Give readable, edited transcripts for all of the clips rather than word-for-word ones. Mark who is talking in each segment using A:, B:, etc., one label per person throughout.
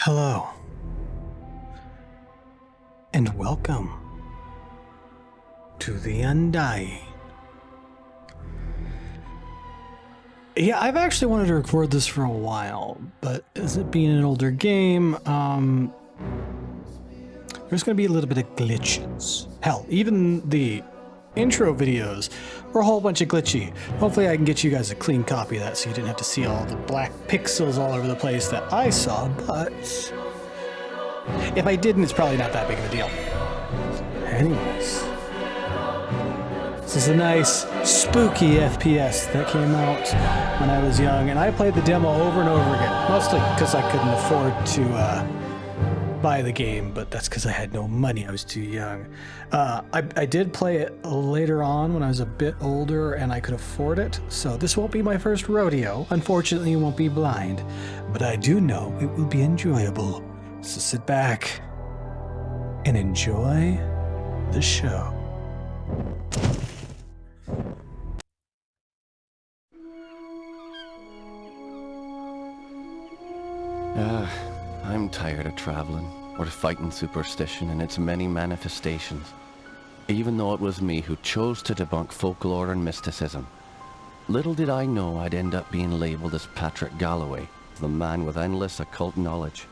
A: Hello, and welcome to the Undying. Yeah, I've actually wanted to record this for a while, but as it being an older game, there's going to be a little bit of glitches. Hell, even the intro videos were a whole bunch of glitchy. Hopefully I can get you guys a clean copy of that so you didn't have to see all the black pixels all over the place that I saw, but if I didn't, it's probably not that big of a deal. Anyways, this is a nice, spooky FPS that came out when I was young, and I played the demo over and over again, mostly because I couldn't afford to buy the game, but that's because I had no money. I was too young. I did play it later on when I was a bit older and I could afford it, so this won't be my first rodeo. Unfortunately, it won't be blind, but I do know it will be enjoyable. So sit back and enjoy the show.
B: I'm tired of traveling, or fighting superstition in its many manifestations, even though it was me who chose to debunk folklore and mysticism. Little did I know I'd end up being labelled as Patrick Galloway, the man with endless occult knowledge.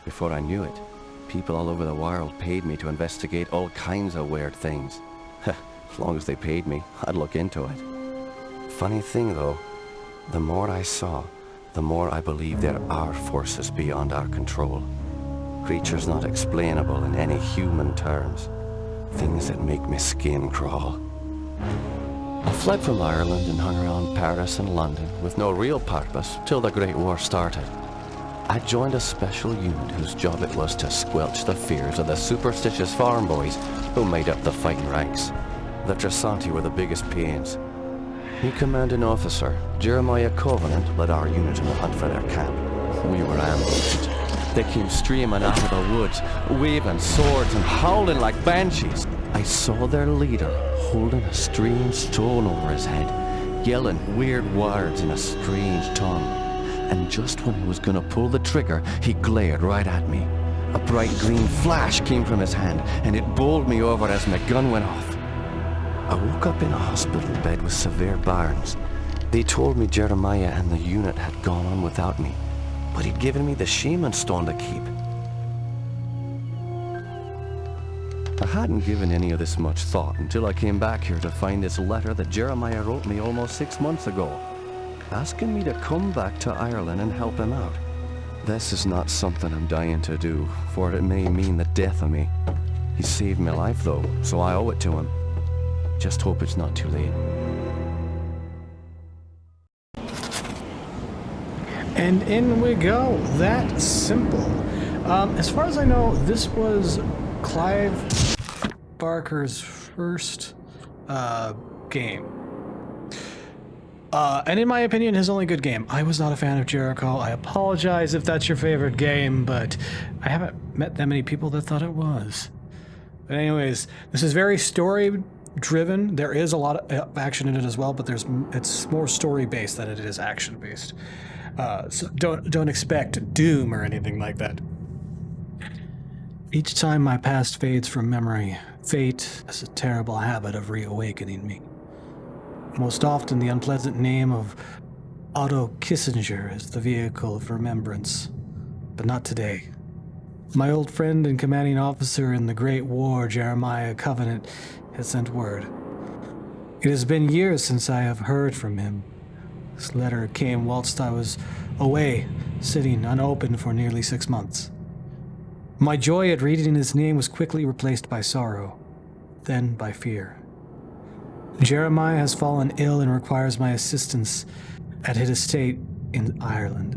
B: Before I knew it, people all over the world paid me to investigate all kinds of weird things. As long as they paid me, I'd look into it. Funny thing though, the more I saw, the more I believe there are forces beyond our control. Creatures not explainable in any human terms. Things that make my skin crawl. I fled from Ireland and hung around Paris and London with no real purpose till the Great War started. I joined a special unit whose job it was to squelch the fears of the superstitious farm boys who made up the fighting ranks. The Trasanti were the biggest pains. The commanding officer, Jeremiah Covenant, led our unit in the hunt for their camp. We were ambushed. They came streaming out of the woods, waving swords and howling like banshees. I saw their leader holding a strange stone over his head, yelling weird words in a strange tongue. And just when he was gonna pull the trigger, he glared right at me. A bright green flash came from his hand, and it bowled me over as my gun went off. I woke up in a hospital bed with severe burns. They told me Jeremiah and the unit had gone on without me, but he'd given me the shaman stone to keep. I hadn't given any of this much thought until I came back here to find this letter that Jeremiah wrote me almost 6 months ago, asking me to come back to Ireland and help him out. This is not something I'm dying to do, for it may mean the death of me. He saved my life though, so I owe it to him. Just hope it's not too late.
A: And in we go. That simple. As far as I know, this was Clive Barker's first game. And in my opinion, his only good game. I was not a fan of Jericho. I apologize if that's your favorite game, but I haven't met that many people that thought it was. But anyways, this is very story-driven. There is a lot of action in it as well, but it's more story-based than it is action-based. So don't expect Doom or anything like that. Each time my past fades from memory, fate has a terrible habit of reawakening me. Most often, the unpleasant name of Otto Kissinger is the vehicle of remembrance, but not today. My old friend and commanding officer in the Great War, Jeremiah Covenant, has sent word. It has been years since I have heard from him. This letter came whilst I was away, sitting unopened for nearly 6 months. My joy at reading his name was quickly replaced by sorrow, then by fear. Jeremiah has fallen ill and requires my assistance at his estate in Ireland.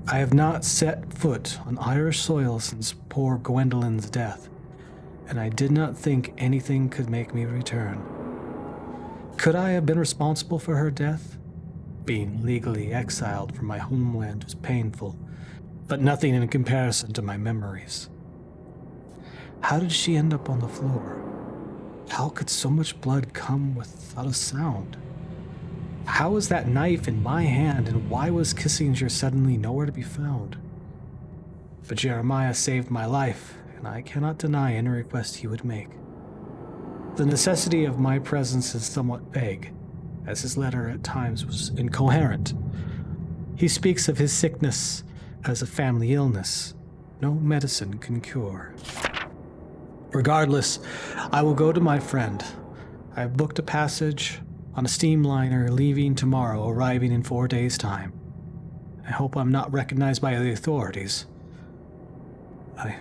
A: I have not set foot on Irish soil since poor Gwendolyn's death, and I did not think anything could make me return. Could I have been responsible for her death? Being legally exiled from my homeland was painful, but nothing in comparison to my memories. How did she end up on the floor? How could so much blood come without a sound? How was that knife in my hand, and why was Kissinger suddenly nowhere to be found? But Jeremiah saved my life, and I cannot deny any request he would make. The necessity of my presence is somewhat vague, as his letter at times was incoherent. He speaks of his sickness as a family illness no medicine can cure. Regardless, I will go to my friend. I have booked a passage on a steamliner leaving tomorrow, arriving in 4 days' time. I hope I'm not recognized by the authorities. I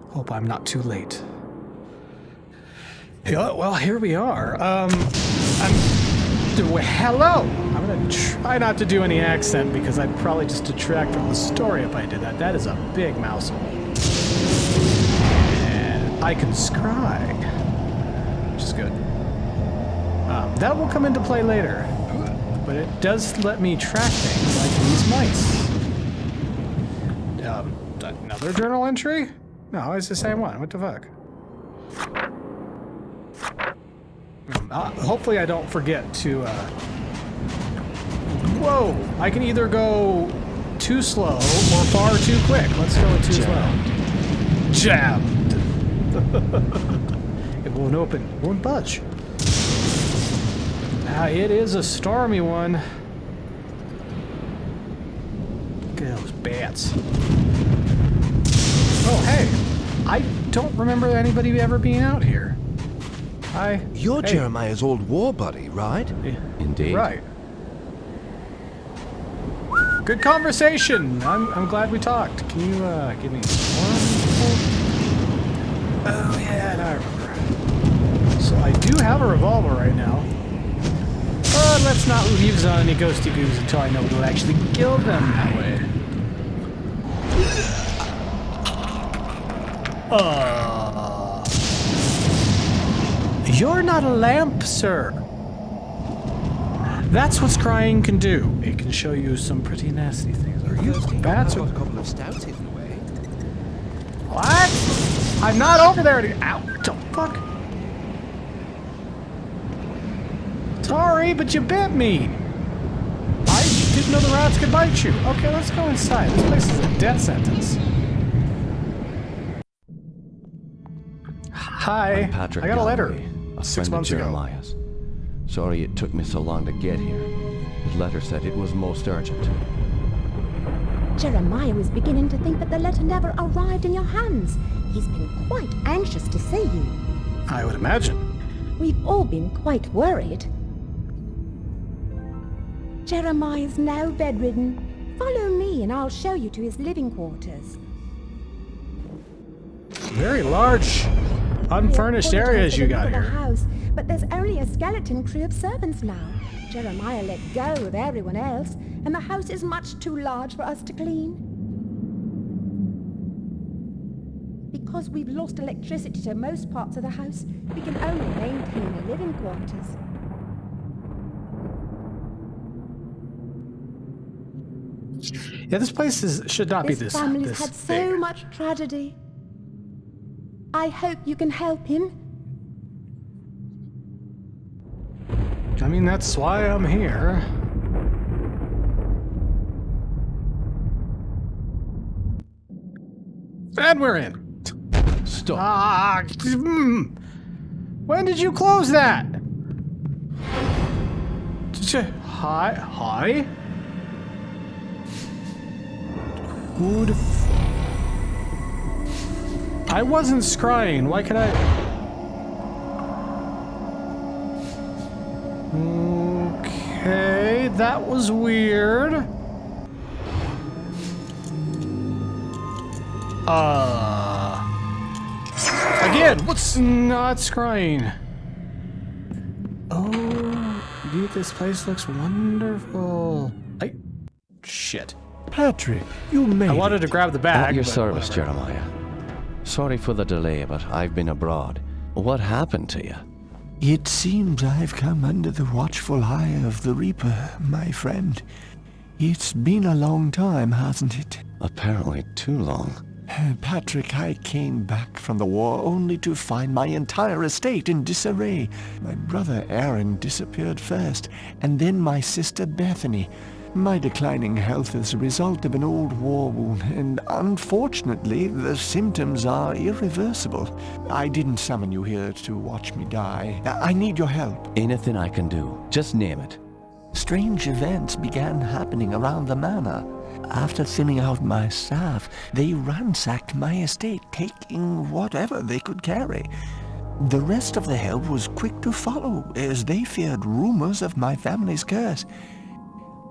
A: hope I'm not too late. Yeah, well, here we are. Hello! I'm gonna try not to do any accent because I'd probably just detract from the story if I did that. That is a big mouse hole. And I can scry, which is good. That will come into play later, but it does let me track things like these mice. Another journal entry? No, it's the same one. What the fuck? Hopefully I don't forget to, Whoa! I can either go too slow or far too quick. Let's go too slow. Jammed! It won't open. It won't budge. It is a stormy one. Look at those bats. Oh, hey! I don't remember anybody ever being out here.
C: You're Jeremiah's old war buddy, right?
A: Yeah.
B: Indeed.
A: Right. Good conversation. I'm glad we talked. Can you give me one? Oh yeah, now I remember. So I do have a revolver right now. But let's not leave on any ghosty goos until I know we'll actually kill them that way. You're not a lamp, sir. That's what scrying can do. It can show you some pretty nasty things. Are you bats or...
C: a couple of stouts hidden away.
A: What? I'm not over there to... Ow, what the fuck? Sorry, but you bit me. I didn't know the rats could bite you. Okay, let's go inside. This place is a death sentence. Hi.
B: I'm Patrick
A: I got a letter
B: Galloway, a
A: 6
B: friend of
A: months ago.
B: Jeremiah's. Sorry it took me so long to get here. His letter said it was most urgent.
D: Jeremiah was beginning to think that the letter never arrived in your hands. He's been quite anxious to see you.
A: I would imagine.
D: We've all been quite worried. Jeremiah's now bedridden. Follow me and I'll show you to his living quarters.
A: Very large, unfurnished areas you got
D: The
A: here.
D: house, but there's only a skeleton crew of servants now. Jeremiah let go of everyone else, and the house is much too large for us to clean. Because we've lost electricity to most parts of the house, we can only maintain the living quarters.
A: Yeah, this place should not be
D: This
A: this
D: family's
A: this
D: had so
A: big.
D: much tragedy. I hope you can help him.
A: I mean, that's why I'm here. And we're in.
B: Stop.
A: When did you close that? Hi? Who the I wasn't scrying. Why could I? Okay, that was weird. Again, what's not scrying? Oh, dude, this place looks wonderful. Shit.
C: Patrick, you made
A: I wanted
C: it.
A: to grab the bag.
B: At your
A: but
B: service,
A: whatever.
B: Jeremiah. Sorry for the delay, but I've been abroad. What happened to you?
C: It seems I've come under the watchful eye of the Reaper, my friend. It's been a long time, hasn't it?
B: Apparently too long.
C: Patrick, I came back from the war only to find my entire estate in disarray. My brother Aaron disappeared first, and then my sister Bethany. My declining health is a result of an old war wound, and unfortunately, the symptoms are irreversible. I didn't summon you here to watch me die. I need your help.
B: Anything I can do. Just name it.
C: Strange events began happening around the manor. After thinning out my staff, they ransacked my estate, taking whatever they could carry. The rest of the help was quick to follow, as they feared rumors of my family's curse.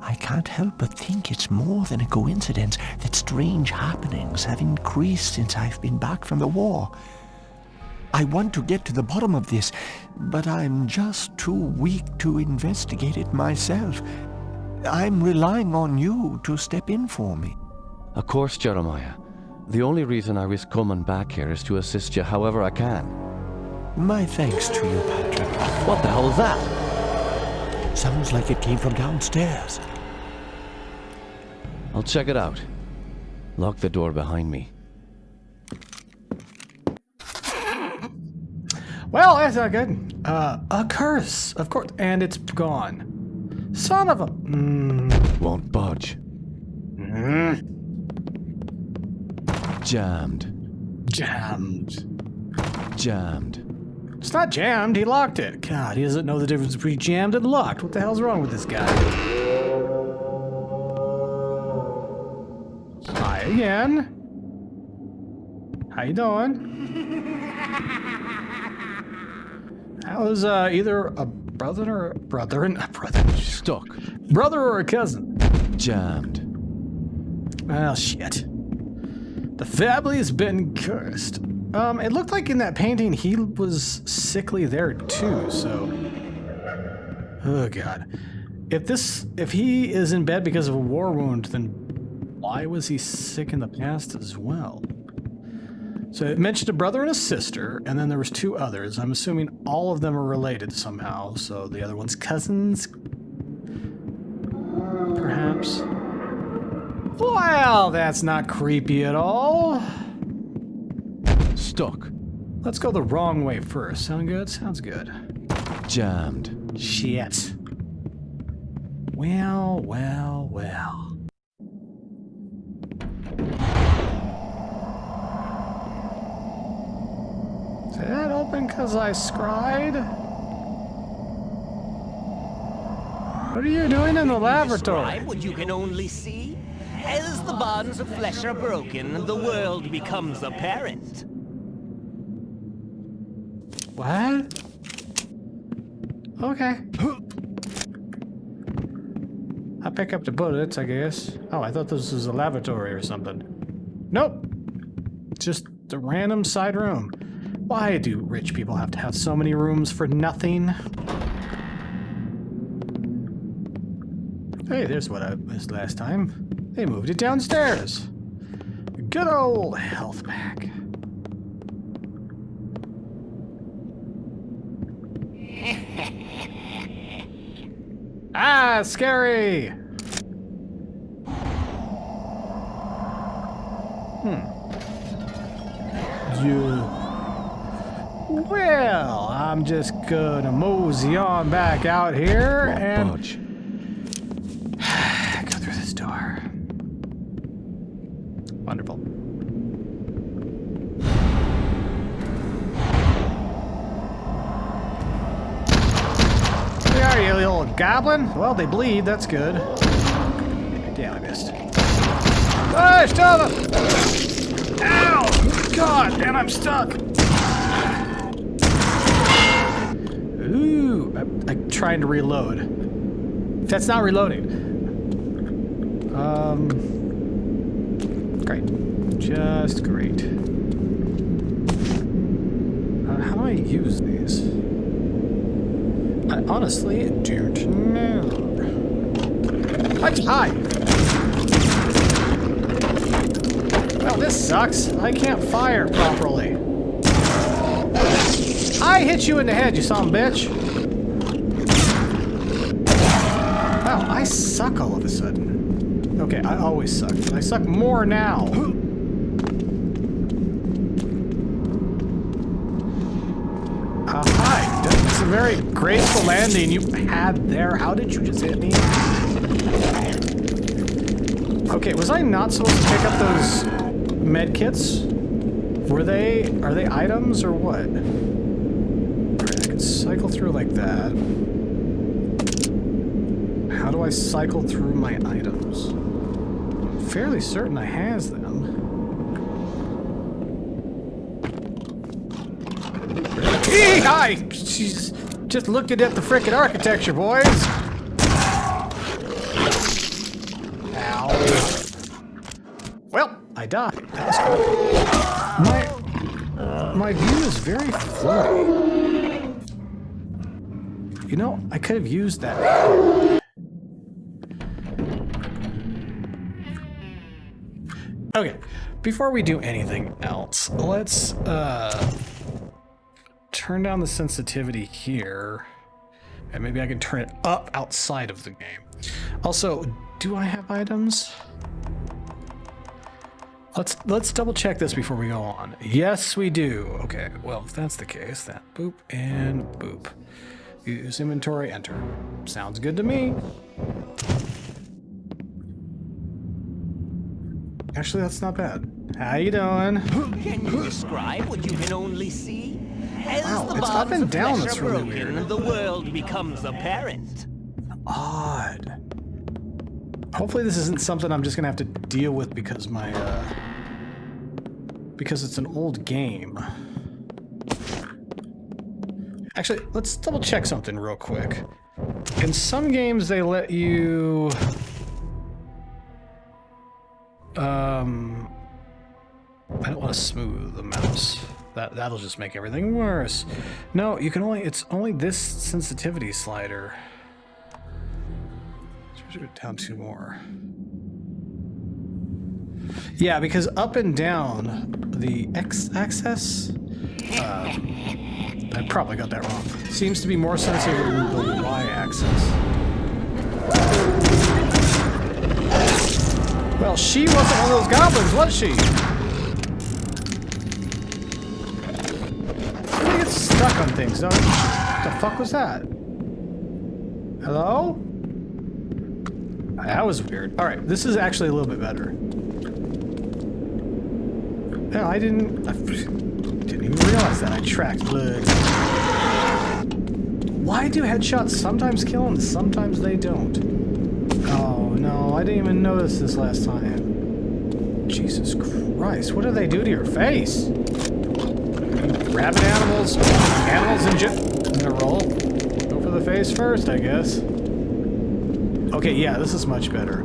C: I can't help but think it's more than a coincidence that strange happenings have increased since I've been back from the war. I want to get to the bottom of this, but I'm just too weak to investigate it myself. I'm relying on you to step in for me.
B: Of course, Jeremiah. The only reason I risk coming back here is to assist you however I can.
C: My thanks to you, Patrick.
B: What the hell is that?
C: Sounds like it came from downstairs.
B: I'll check it out. Lock the door behind me.
A: Well, that's not good. A curse, of course, and it's gone. Son of a...
B: Won't budge. Jammed. Jammed.
A: It's not jammed, he locked it. God, he doesn't know the difference between jammed and locked. What the hell's wrong with this guy? Hi again. How you doing? That was either a brother or a brother.
B: Stuck.
A: Brother or a cousin.
B: Jammed.
A: Well, shit. The family's been cursed. It looked like in that painting he was sickly there too, so... Oh god. If he is in bed because of a war wound, then why was he sick in the past as well? So it mentioned a brother and a sister, and then there was two others. I'm assuming all of them are related somehow, so the other one's cousins? Perhaps? Well, that's not creepy at all.
B: Stuck.
A: Let's go the wrong way first. Sound good? Sounds good.
B: Jammed.
A: Shit. Well. Is that open because I scried? What are you doing in the laboratory?
E: Describe what you can only see. As the bonds of flesh are broken, the world becomes apparent.
A: What? Okay. I'll pick up the bullets, I guess. Oh, I thought this was a lavatory or something. Nope. Just a random side room. Why do rich people have to have so many rooms for nothing? Hey, there's what I missed last time. They moved it downstairs. Good old health pack. Ah, scary! Yeah. Well, I'm just gonna mosey on back out here and
B: Budge.
A: go through this door. Wonderful. Where are you, little goblin? Well, they bleed, that's good. Damn, I missed. Ah, stop them! Ow! God, and I'm stuck! Ooh, I'm trying to reload. That's not reloading. Great. Just great. How do I use these? I honestly don't know. Hi! Well, this sucks. I can't fire properly. I hit you in the head, you son of a bitch. Wow, I suck all of a sudden. Okay, I always suck, but I suck more now. Hi, done some very graceful landing you had there. How did you just hit me? Okay, was I not supposed to pick up those med kits? Are they items or what? Alright, I can cycle through like that. How do I cycle through my items? I'm fairly certain I has them. Hi! She's just looking at the frickin' architecture, boys! Ow. Well, I died. That was cool. My view is very floaty. You know, I could have used that. Okay, before we do anything else, let's turn down the sensitivity here, and maybe I can turn it up outside of the game. Also, do I have items? Let's double check this before we go on. Yes, we do. Okay, well, if that's the case, that boop and boop. Use inventory, enter. Sounds good to me. Actually, that's not bad. How you doing?
E: Can you describe what you can only see? As
A: Wow,
E: the
A: it's up
E: bonds
A: and
E: of
A: down
E: flesh
A: that's
E: are
A: really
E: broken,
A: weird.
E: the world becomes apparent.
A: Odd. Hopefully this isn't something I'm just gonna have to deal with because because it's an old game. Actually, let's double check something real quick. In some games they let you I don't want to smooth the mouse. That'll just make everything worse. No, you can it's only this sensitivity slider. Down 2 more. Yeah, because up and down, the X-axis, I probably got that wrong, seems to be more sensitive than the Y-axis. Well, she wasn't one of those goblins, was she? Somebody gets stuck on things, don't you? What the fuck was that? Hello? That was weird. Alright, this is actually a little bit better. No, I didn't even realize that. I tracked blood. Why do headshots sometimes kill and sometimes they don't? Oh no, I didn't even notice this last time. Jesus Christ, what do they do to your face? Rabbit animals? Animals in a roll? Go for the face first, I guess. Okay, yeah, this is much better.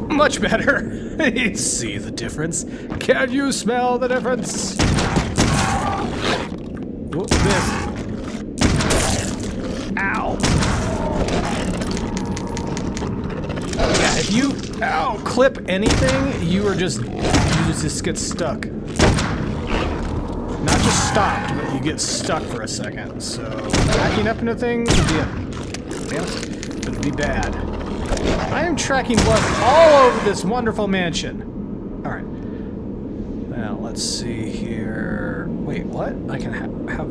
A: Much better! You see the difference? Can you smell the difference? Whoop, miss. Ow! Yeah, if you clip anything, you just get stuck. Not just stopped, but you get stuck for a second. So backing up into things would be it'd be bad. I am tracking blood all over this wonderful mansion. Alright. Now, let's see here. Wait, what? I can have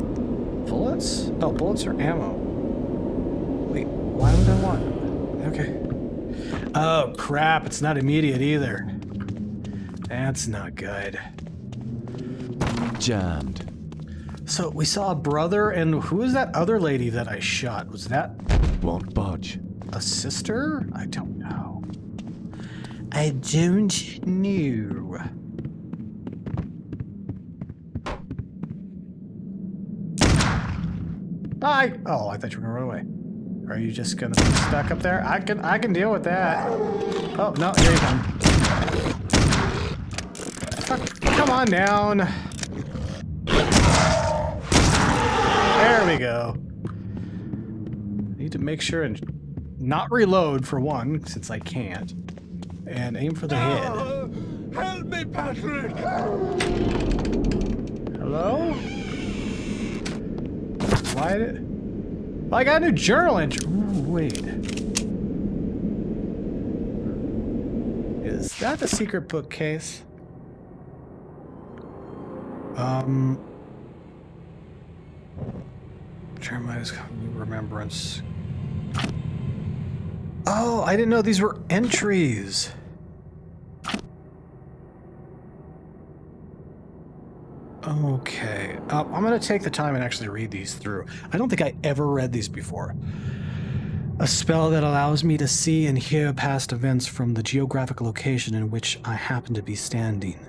A: bullets? Oh, bullets or ammo. Wait, why would I want? Okay. Oh, crap. It's not immediate either. That's not good.
C: Jammed.
A: So, we saw a brother, and who is that other lady that I shot? Was that
C: Won't budge.
A: a sister? I don't know. I don't know. Bye! Oh, I thought you were gonna run away. Are you just gonna be stuck up there? I can deal with that. Oh, no, here you come. Come on down. There we go. Need to make sure and not reload for one, since I can't. And aim for the head.
E: Help me, Patrick!
A: Hello? Why did... Well, I got a new journal entry. Ooh, wait. Is that the secret bookcase? Jeremiah's remembrance. Oh, I didn't know these were entries. Okay, I'm going to take the time and actually read these through. I don't think I ever read these before. A spell that allows me to see and hear past events from the geographic location in which I happen to be standing.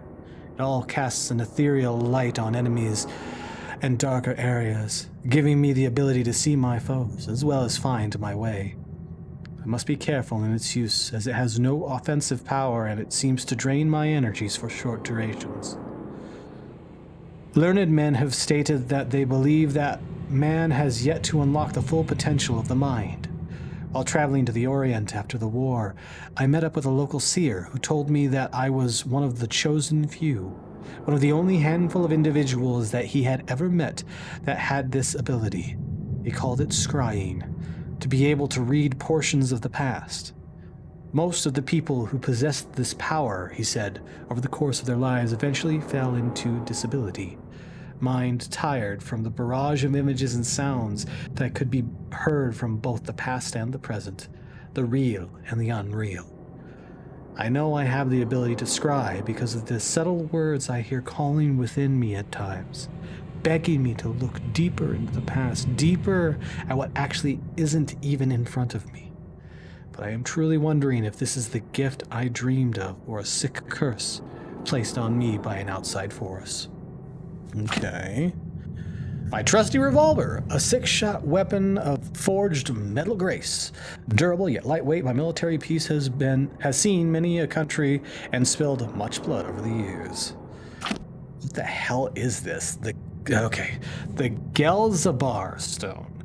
A: It all casts an ethereal light on enemies and darker areas, giving me the ability to see my foes, as well as find my way. I must be careful in its use, as it has no offensive power and it seems to drain my energies for short durations. Learned men have stated that they believe that man has yet to unlock the full potential of the mind. While traveling to the Orient after the war, I met up with a local seer who told me that I was one of the chosen few, one of the only handful of individuals that he had ever met that had this ability. He called it scrying, to be able to read portions of the past. Most of the people who possessed this power, he said, over the course of their lives eventually fell into disability. Mind tired from the barrage of images and sounds that could be heard from both the past and the present, the real and the unreal. I know I have the ability to scry because of the subtle words I hear calling within me at times, begging me to look deeper into the past, deeper at what actually isn't even in front of me. But I am truly wondering if this is the gift I dreamed of or a sick curse placed on me by an outside force. Okay. My trusty revolver, a 6-shot weapon of forged metal grace. Durable yet lightweight, my military piece has seen many a country and spilled much blood over the years. What the hell is this? The Gelzabar stone.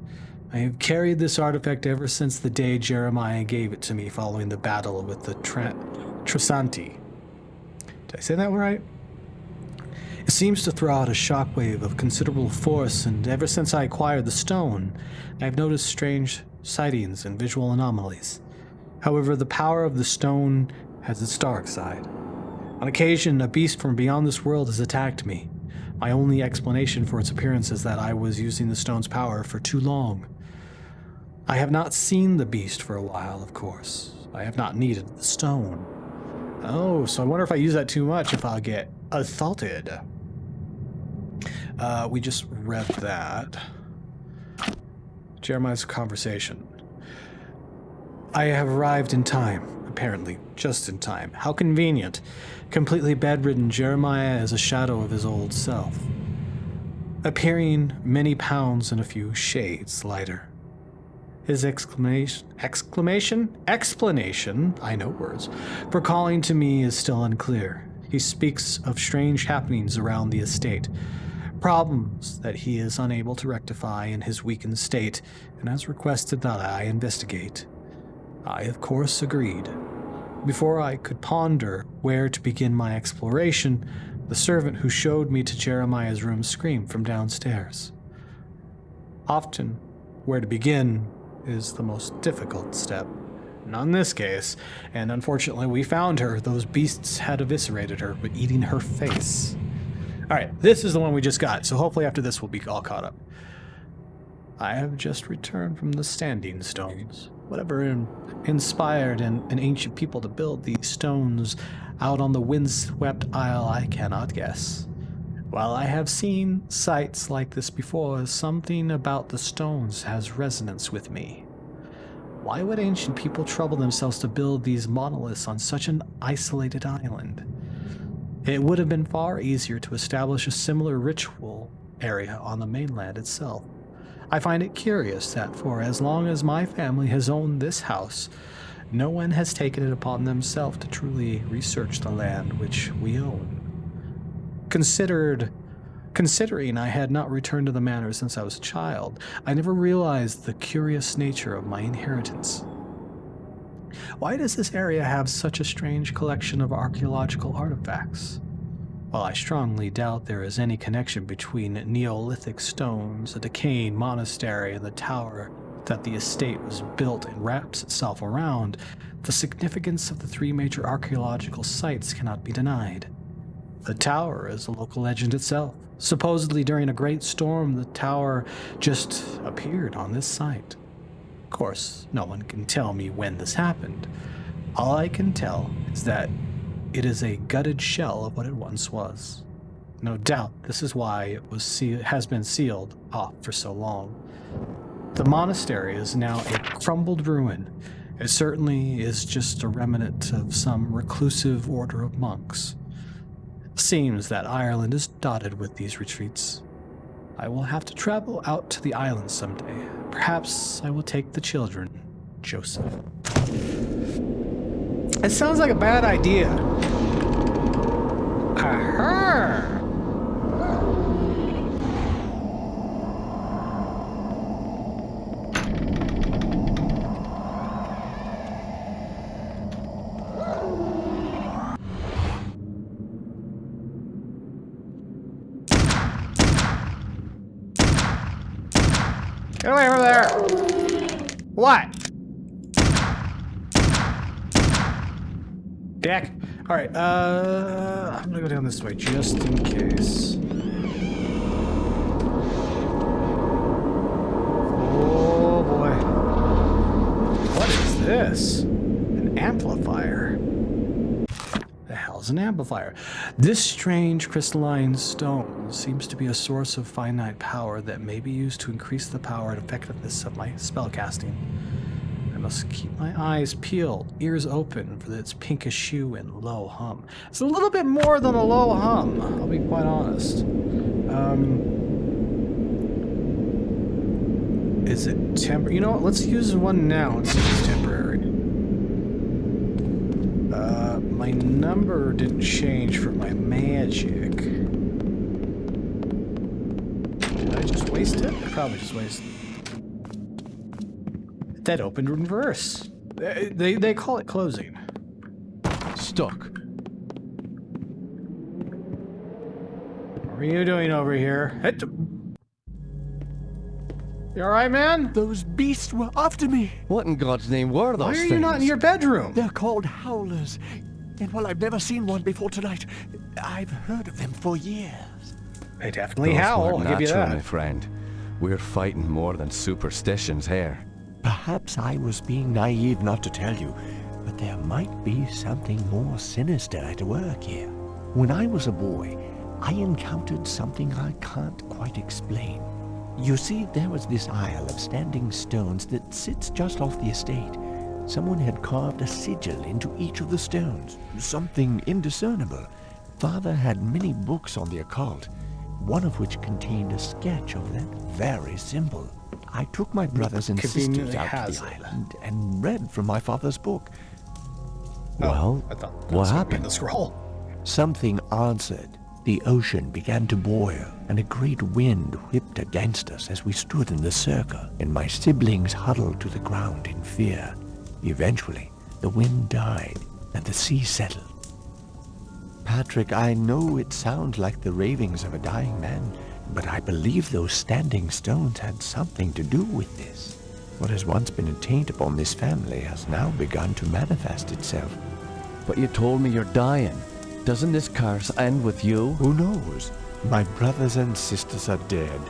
A: I have carried this artifact ever since the day Jeremiah gave it to me following the battle with the Trasanti. Did I say that right? It seems to throw out a shockwave of considerable force, and ever since I acquired the stone, I have noticed strange sightings and visual anomalies. However, the power of the stone has its dark side. On occasion, a beast from beyond this world has attacked me. My only explanation for its appearance is that I was using the stone's power for too long. I have not seen the beast for a while, of course. I have not needed the stone. Oh, so I wonder if I use that too much if I'll get assaulted. We just read that. Jeremiah's conversation. I have arrived in time, apparently, just in time. How convenient. Completely bedridden, Jeremiah is a shadow of his old self, appearing many pounds and a few shades lighter. His explanation, I know words, for calling to me is still unclear. He speaks of strange happenings around the estate, problems that he is unable to rectify in his weakened state, and has requested that I investigate. I, of course, agreed. Before I could ponder where to begin my exploration, the servant who showed me to Jeremiah's room screamed from downstairs. Often, where to begin is the most difficult step. Not in this case, and unfortunately we found her. Those beasts had eviscerated her, but eating her face. Alright, this is the one we just got, so hopefully after this we'll be all caught up. I have just returned from the Standing Stones. Whatever inspired an ancient people to build these stones out on the windswept isle, I cannot guess. While I have seen sights like this before, something about the stones has resonance with me. Why would ancient people trouble themselves to build these monoliths on such an isolated island? It would have been far easier to establish a similar ritual area on the mainland itself. I find it curious that for as long as my family has owned this house, no one has taken it upon themselves to truly research the land which we own. Considering I had not returned to the manor since I was a child, I never realized the curious nature of my inheritance. Why does this area have such a strange collection of archaeological artifacts? While I strongly doubt there is any connection between Neolithic stones, a decaying monastery, and the tower that the estate was built and wraps itself around, the significance of the 3 major archaeological sites cannot be denied. The tower is a local legend itself. Supposedly during a great storm, the tower just appeared on this site. Of course, no one can tell me when this happened. All I can tell is that it is a gutted shell of what it once was. No doubt this is why it has been sealed off for so long. The monastery is now a crumbled ruin. It certainly is just a remnant of some reclusive order of monks. Seems that Ireland is dotted with these retreats. I will have to travel out to the island someday. Perhaps I will take the children, Joseph. It sounds like a bad idea. Aha! Get away from there! What? Dick. Alright, I'm gonna go down this way just in case. Oh boy. What is this? An amplifier. The hell's an amplifier? This strange crystalline stone seems to be a source of finite power that may be used to increase the power and effectiveness of my spellcasting. I must keep my eyes peeled, ears open for its pinkish hue and low hum. It's a little bit more than a low hum, I'll be quite honest. Is it temporary? You know what, let's use one now and see if it's temporary. My number didn't change for my magic. Did I just waste it? I probably just wasted it. That opened in reverse. They call it closing.
B: Stuck.
A: What are you doing over here? You alright, man?
C: Those beasts were after me.
B: What in God's name were those
A: Why are
B: things?
A: you not in your bedroom?
C: They're called howlers. And while I've never seen one before tonight, I've heard of them for years.
A: They definitely
B: Those
A: howl,
B: weren't
A: I'll give you
B: natural, my
A: that.
B: friend. We're fighting more than superstitions here.
C: Perhaps I was being naive not to tell you, but there might be something more sinister at work here. When I was a boy, I encountered something I can't quite explain. You see, there was this isle of standing stones that sits just off the estate. Someone had carved a sigil into each of the stones, something indiscernible. Father had many books on the occult, one of which contained a sketch of that very symbol. I took my brothers and sisters
A: Conveniently
C: out to
A: has
C: the
A: it.
C: island and read from my father's book.
B: Well,
A: I thought
B: what
A: that's
B: happened?
A: in the scroll.
C: Something answered. The ocean began to boil, and a great wind whipped against us as we stood in the circle, and my siblings huddled to the ground in fear. Eventually, the wind died, and the sea settled. Patrick, I know it sounds like the ravings of a dying man, but I believe those standing stones had something to do with this. What has once been a taint upon this family has now begun to manifest itself.
B: But you told me you're dying. Doesn't this curse end with you?
C: Who knows? My brothers and sisters are dead,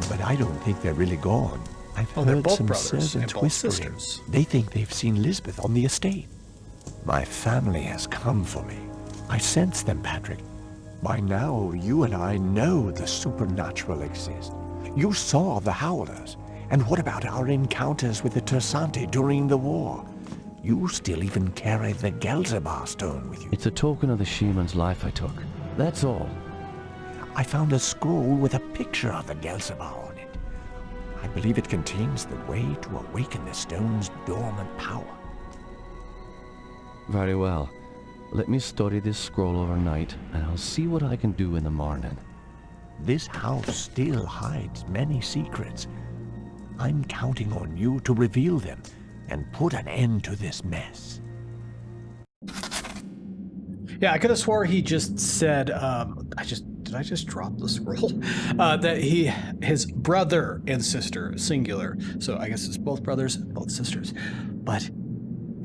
C: but I don't think they're really gone. I've
A: Oh, they're
C: heard
A: both
C: some
A: brothers and
C: servants
A: both
C: whispering.
A: sisters.
C: They think they've seen Lisbeth on the estate. My family has come for me. I sense them, Patrick. By now, you and I know the supernatural exists. You saw the Howlers. And what about our encounters with the Tersante during the war? You still even carry the Gelzebah stone with you.
B: It's a token of the shaman's life I took. That's all.
C: I found a scroll with a picture of the Gelzebah on it. I believe it contains the way to awaken the stone's dormant power.
B: Very well. Let me study this scroll overnight, and I'll see what I can do in the morning.
C: This house still hides many secrets. I'm counting on you to reveal them and put an end to this mess.
A: Yeah, I could have swore he just said, did I just drop the scroll? That his brother and sister, singular. So I guess it's both brothers, both sisters. But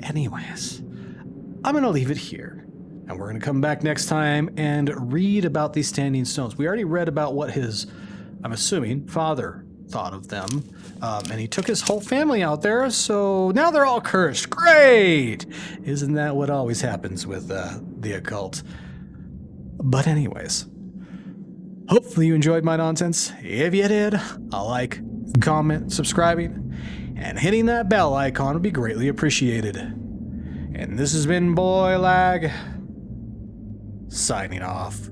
A: anyways, I'm going to leave it here. And we're going to come back next time and read about these standing stones. We already read about what his, I'm assuming, father thought of them. And he took his whole family out there, so now they're all cursed. Great! Isn't that what always happens with the occult? But anyways, hopefully you enjoyed my nonsense. If you did, a like, comment, subscribing, and hitting that bell icon would be greatly appreciated. And this has been Boy Lag, signing off.